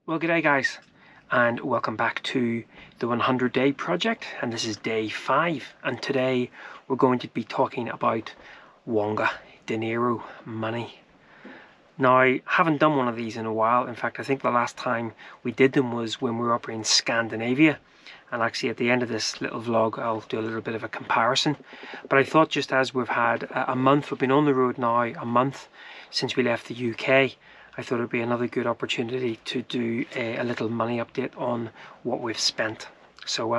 Well, g'day guys, and welcome back to the 100 Day Project, and this is day 5, and today we're going to be talking about Wonga, dinero, money. Now, I haven't done one of these in a while. In fact, I think the last time we did them was when we were up in Scandinavia, and actually at the end of this little vlog I'll do a little bit of a comparison. But I thought, just as we've had a month, we've been on the road now a month since we left the UK, I thought it'd be another good opportunity to do a little money update on what we've spent. So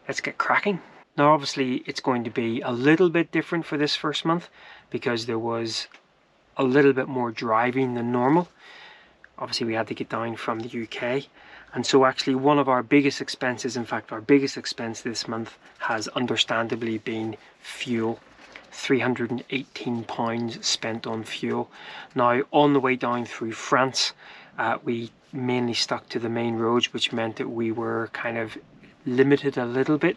let's get cracking. Now obviously it's going to be a little bit different for this first month because there was a little bit more driving than normal. Obviously we had to get down from the UK, and so actually one of our biggest expenses, in fact our biggest expense this month, has understandably been fuel. £318 spent on fuel. Now on the way down through France, we mainly stuck to the main roads, which meant that we were kind of limited a little bit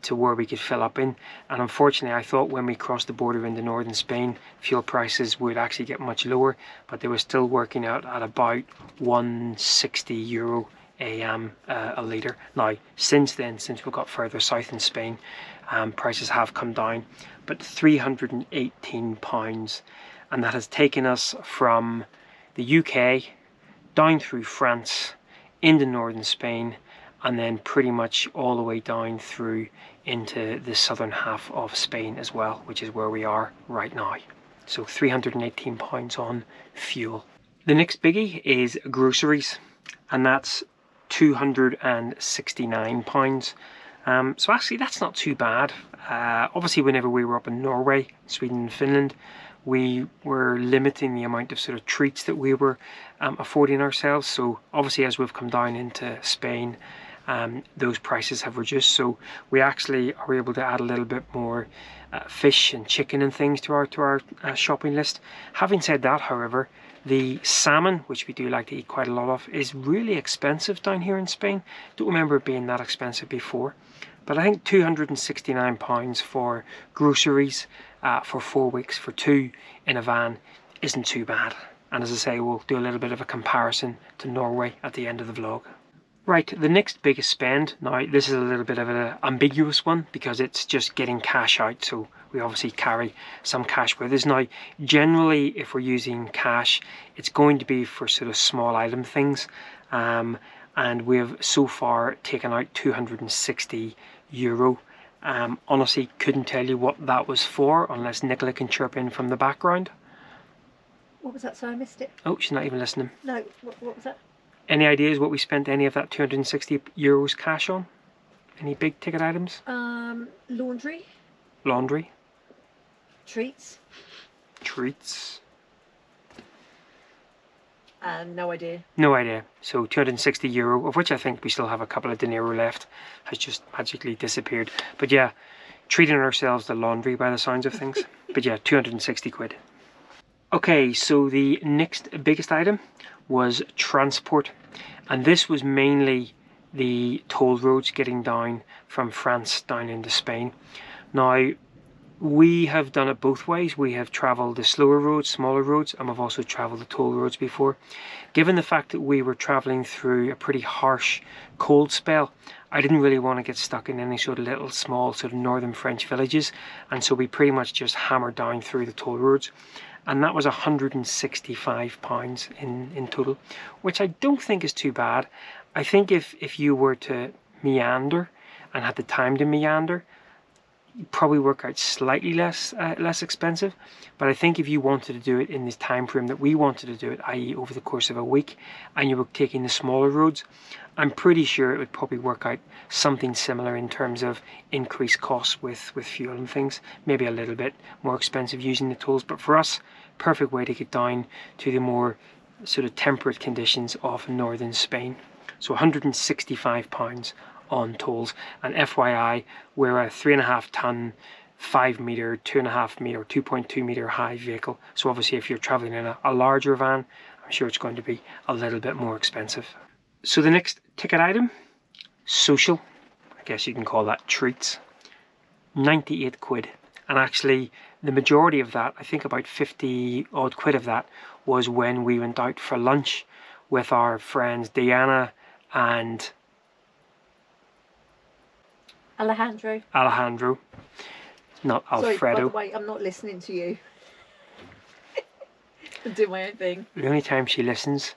to where we could fill up in. And unfortunately I thought when we crossed the border into northern Spain, fuel prices would actually get much lower, but they were still working out at about €160 a litre. Now since then, since we got further south in Spain, prices have come down, but £318, and that has taken us from the UK down through France into northern Spain, and then pretty much all the way down through into the southern half of Spain as well, which is where we are right now. So £318 on fuel. The next biggie is groceries, and that's £269. So actually that's not too bad. Obviously whenever we were up in Norway, Sweden and Finland, we were limiting the amount of sort of treats that we were affording ourselves. So obviously as we've come down into Spain, those prices have reduced, so we actually are able to add a little bit more fish and chicken and things to our shopping list. Having said that, however, the salmon, which we do like to eat quite a lot of, is really expensive down here in Spain. Don't remember it being that expensive before, but I think £269 for groceries for 4 weeks for 2 in a van isn't too bad. And as I say, we'll do a little bit of a comparison to Norway at the end of the vlog. Right, the next biggest spend, now this is a little bit of an ambiguous one because it's just getting cash out, so we obviously carry some cash with us. Now generally if we're using cash, it's going to be for sort of small item things, and we've so far taken out €260. Honestly couldn't tell you what that was for unless Nicola can chirp in from the background. What was that? So I missed it. Oh, she's not even listening. No, what was that? Any ideas what we spent any of that €260 cash on? Any big ticket items? Laundry. Laundry. Treats. Treats. No idea. No idea. So €260, of which I think we still have a couple of dinero left, has just magically disappeared. But yeah, treating ourselves to laundry by the sounds of things. But yeah, £260. Okay, so the next biggest item was transport, and this was mainly the toll roads getting down from France down into Spain. Now we have done it both ways. We have travelled the slower roads, smaller roads, and we've also travelled the toll roads before. Given the fact that we were travelling through a pretty harsh cold spell, I didn't really want to get stuck in any sort of little small sort of northern French villages, and so we pretty much just hammered down through the toll roads. And that was £165 in total, which I don't think is too bad. I think if you were to meander and had the time to meander, you'd probably work out slightly less expensive. But I think if you wanted to do it in this time frame that we wanted to do it, i.e. over the course of a week, and you were taking the smaller roads, I'm pretty sure it would probably work out something similar in terms of increased costs with fuel and things. Maybe a little bit more expensive using the tolls, but for us, perfect way to get down to the more sort of temperate conditions of northern Spain. So £165 on tolls, and FYI, we're a 3.5 ton, 5 metre, 2.5 metre, 2.2 metre high vehicle. So obviously if you're travelling in a larger van, I'm sure it's going to be a little bit more expensive. So the next ticket item, social, I guess you can call that treats, £98. And actually the majority of that, I think about 50 odd quid of that, was when we went out for lunch with our friends Diana and Alejandro. Not Sorry, by Alfredo. the way, I'm not listening to you. I'm doing my own thing. The only time she listens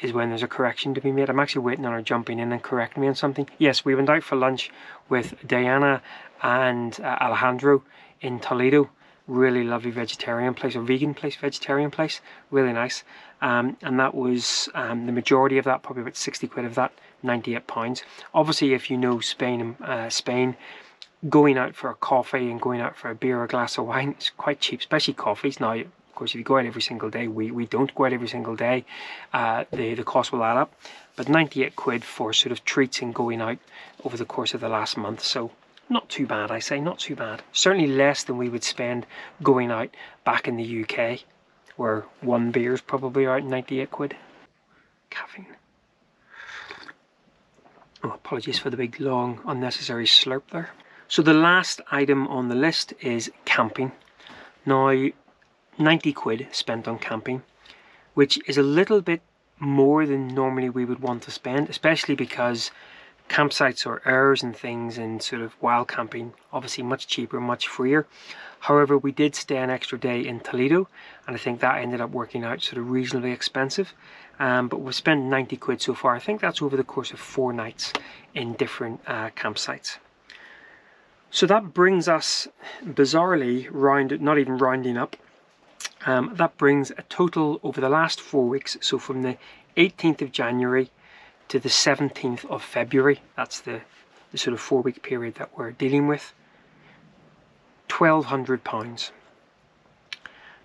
is when there's a correction to be made. I'm actually waiting on her jumping in and correcting me on something. Yes, we went out for lunch with Diana and Alejandro in Toledo. Really lovely vegetarian place, or vegan place, vegetarian place. Really nice. And that was the majority of that, probably about 60 quid of that, £98. Obviously, if you know Spain, going out for a coffee and going out for a beer or a glass of wine is quite cheap, especially coffees. Now, of course, if you go out every single day, we don't go out every single day, the cost will add up. But 98 quid for sort of treats and going out over the course of the last month. So not too bad, I say, not too bad. Certainly less than we would spend going out back in the UK, where one beer is probably out 98 quid. Caffeine. Oh, apologies for the big, long, unnecessary slurp there. So the last item on the list is camping. Now, 90 quid spent on camping, which is a little bit more than normally we would want to spend, especially because campsites or airs and things and sort of wild camping, obviously much cheaper, much freer. However, we did stay an extra day in Toledo, and I think that ended up working out sort of reasonably expensive. But we've spent 90 quid so far. I think that's over the course of 4 nights in different campsites. So that brings us, bizarrely, not even rounding up, that brings a total over the last 4 weeks, so from the 18th of January to the 17th of February, that's the sort of 4-week period that we're dealing with, £1,200.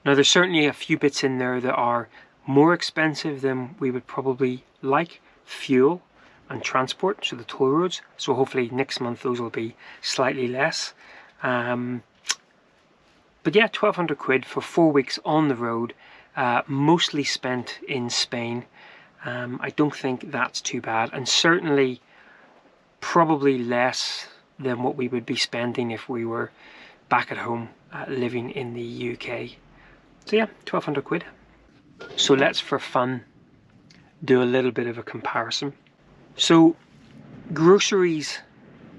Now there's certainly a few bits in there that are more expensive than we would probably like. Fuel and transport, so the toll roads, so hopefully next month those will be slightly less. But yeah, 1,200 quid for 4 weeks on the road, mostly spent in Spain. I don't think that's too bad, and certainly probably less than what we would be spending if we were back at home living in the UK. So yeah, 1,200 quid. So let's, for fun, do a little bit of a comparison. So groceries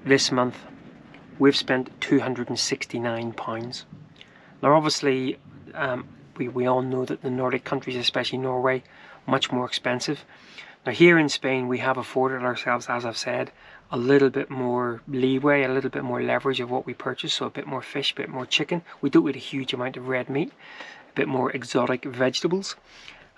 this month, we've spent £269. Now obviously we all know that the Nordic countries, especially Norway, much more expensive. Now here in Spain we have afforded ourselves, as I've said, a little bit more leeway, a little bit more leverage of what we purchase, so a bit more fish, a bit more chicken. We don't eat a huge amount of red meat, a bit more exotic vegetables.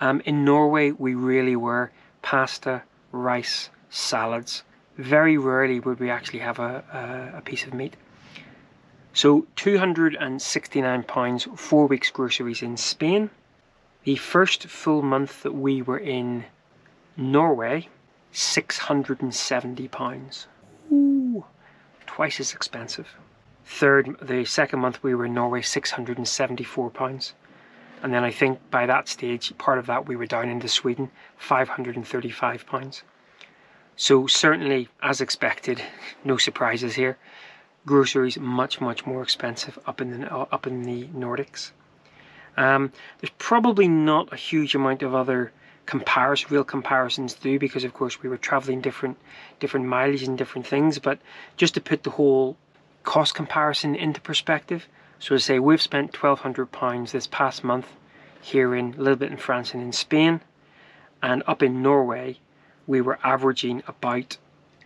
In Norway we really were pasta, rice, salads. Very rarely would we actually have a piece of meat. So £269, 4 weeks groceries in Spain. The first full month that we were in Norway, £670. Ooh, twice as expensive. The second month we were in Norway, £674. And then I think by that stage, part of that we were down into Sweden, £535. So certainly, as expected, no surprises here. Groceries much more expensive up in the Nordics. There's probably not a huge amount of other real comparisons to do, because of course we were traveling different mileage and different things. But just to put the whole cost comparison into perspective, so to say we've spent £1,200 this past month here, in a little bit in France and in Spain, and up in Norway we were averaging about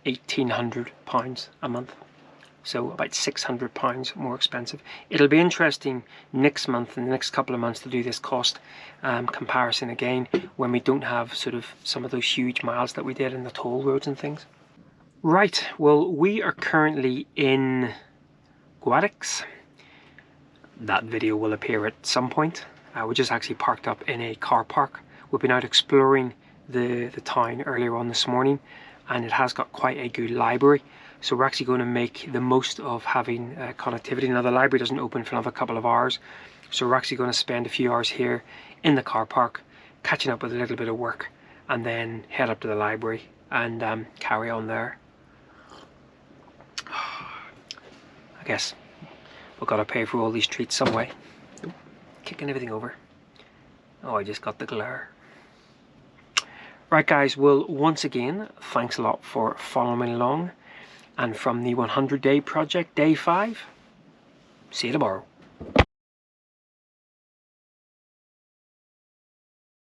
£1,800 a month. So about £600 more expensive. It'll be interesting next month and the next couple of months to do this cost comparison again, when we don't have sort of some of those huge miles that we did in the toll roads and things. Right, well, we are currently in Guex. That video will appear at some point. We're just actually parked up in a car park. We've been out exploring the town earlier on this morning, and it has got quite a good library. So we're actually going to make the most of having connectivity. Now the library doesn't open for another couple of hours, so we're actually going to spend a few hours here in the car park, catching up with a little bit of work, and then head up to the library and carry on there. I guess we've got to pay for all these treats some way. Kicking everything over. Oh, I just got the glare. Right guys, well once again, thanks a lot for following me along. And from the 100 Day Project, Day 5, see you tomorrow.